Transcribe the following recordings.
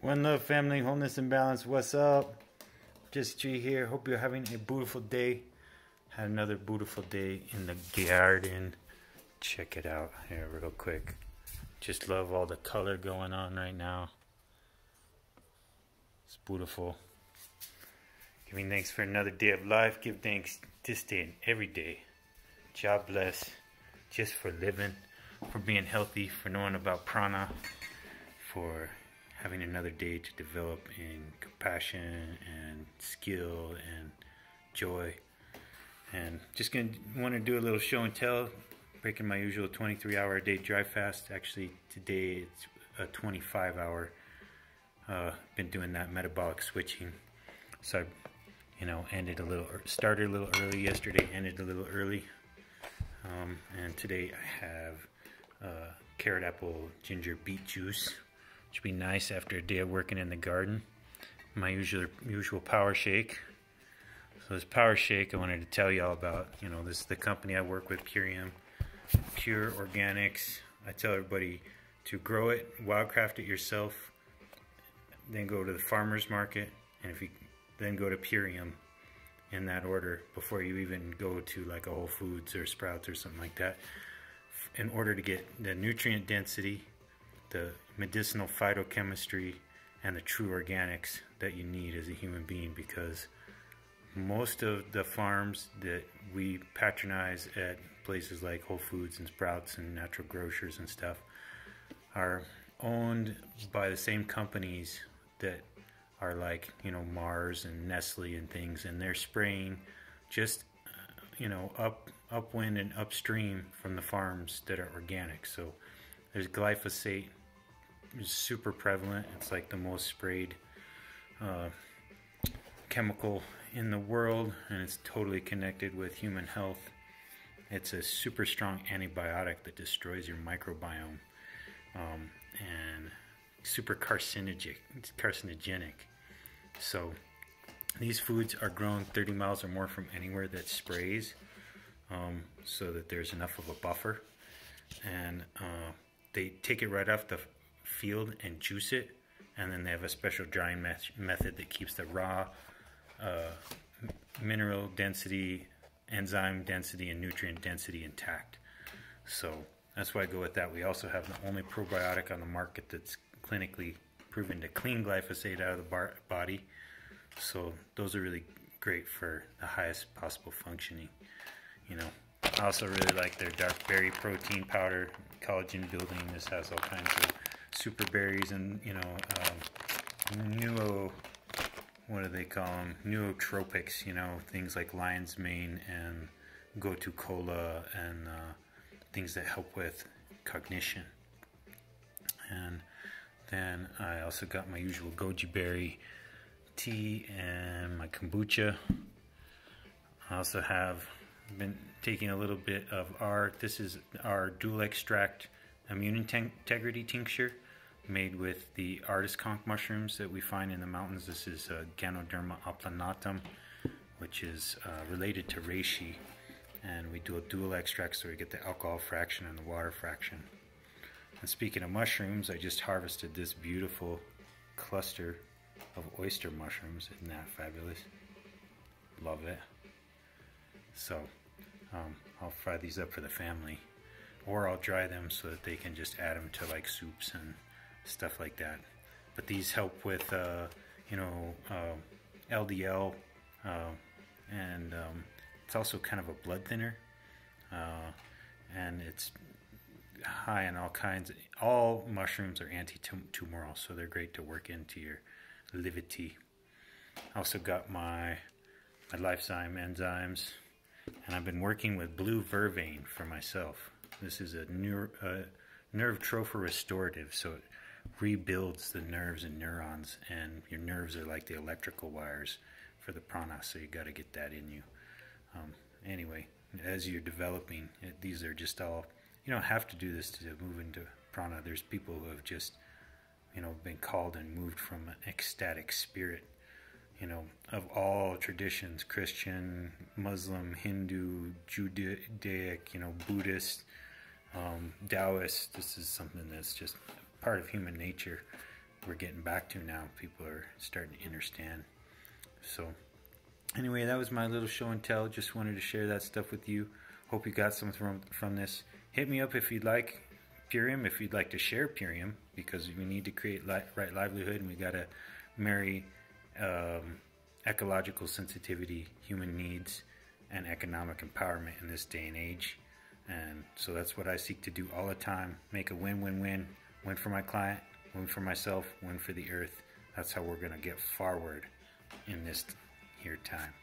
One love, family, wholeness, and balance. What's up? Just G here. Hope you're having a beautiful day. Had another beautiful day in the garden. Check it out here real quick. Just love all the color going on right now. It's beautiful. Giving thanks for another day of life. Give thanks this day and every day. God bless. Just for living, for being healthy, for knowing about prana, for having another day to develop in compassion and skill and joy. And just gonna want to do a little show and tell, breaking my usual 23-hour a day dry fast. Actually today it's a 25-hour. Been doing that metabolic switching, so I started a little early yesterday, ended a little early, and today I have carrot apple ginger beet juice, which would be nice after a day of working in the garden. My usual power shake. So this power shake I wanted to tell y'all about. This is the company I work with, Pure Organics. I tell everybody to grow it, wildcraft it yourself, then go to the farmer's market, and then go to Purium in that order before you even go to like a Whole Foods or Sprouts or something like that, in order to get the nutrient density, the medicinal phytochemistry, and the true organics that you need as a human being. Because most of the farms that we patronize at places like Whole Foods and Sprouts and natural grocers and stuff are owned by the same companies that are like, Mars and Nestle and things, and they're spraying just, upwind and upstream from the farms that are organic. So there's glyphosate, is super prevalent. It's like the most sprayed chemical in the world, and it's totally connected with human health. It's a super strong antibiotic that destroys your microbiome, and super carcinogenic. So these foods are grown 30 miles or more from anywhere that sprays, so that there's enough of a buffer, and they take it right off the field and juice it, and then they have a special drying method that keeps the raw mineral density, enzyme density, and nutrient density intact. So that's why I go with that. We also have the only probiotic on the market that's clinically proven to clean glyphosate out of the body. So those are really great for the highest possible functioning. I also really like their dark berry protein powder, collagen building. This has all kinds of super berries and what do they call them? Nootropics. Things like lion's mane and gotu kola, and things that help with cognition. And then I also got my usual goji berry tea and my kombucha. I also have been taking a little bit of this is our dual extract immune integrity tincture, made with the artist conch mushrooms that we find in the mountains. This is Ganoderma applanatum, which is related to reishi, and we do a dual extract so we get the alcohol fraction and the water fraction. And speaking of mushrooms, I just harvested this beautiful cluster of oyster mushrooms. Isn't that fabulous? Love it. So I'll fry these up for the family, or I'll dry them so that they can just add them to like soups and stuff like that. But these help with LDL, and it's also kind of a blood thinner, and it's high in all mushrooms are anti-tumoral, so they're great to work into your livity. I also got my Lifezyme enzymes, and I've been working with blue vervain for myself. This is a nerve tropher restorative, so it rebuilds the nerves and neurons, and your nerves are like the electrical wires for the prana, so you got to get that in you. Anyway, as you're developing, these are just all, you don't have to do this to move into prana. There's people who have just, been called and moved from an ecstatic spirit, of all traditions, Christian, Muslim, Hindu, Judaic, Buddhist, Taoist. This is something that's just part of human nature. we're getting back to now. People are starting to understand. So anyway, that was my little show and tell. Just wanted to share that stuff with you. Hope you got something from this. Hit me up if you'd like Purium, if you'd like to share Purium, because we need to create right livelihood, and we got to marry ecological sensitivity, human needs, and economic empowerment in this day and age. And so that's what I seek to do all the time. Make a win-win-win. Win for my client, win for myself, win for the earth. That's how we're going to get forward in this here time.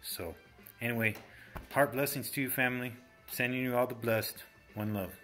So anyway, heart blessings to you, family. Sending you all the blessed. One love.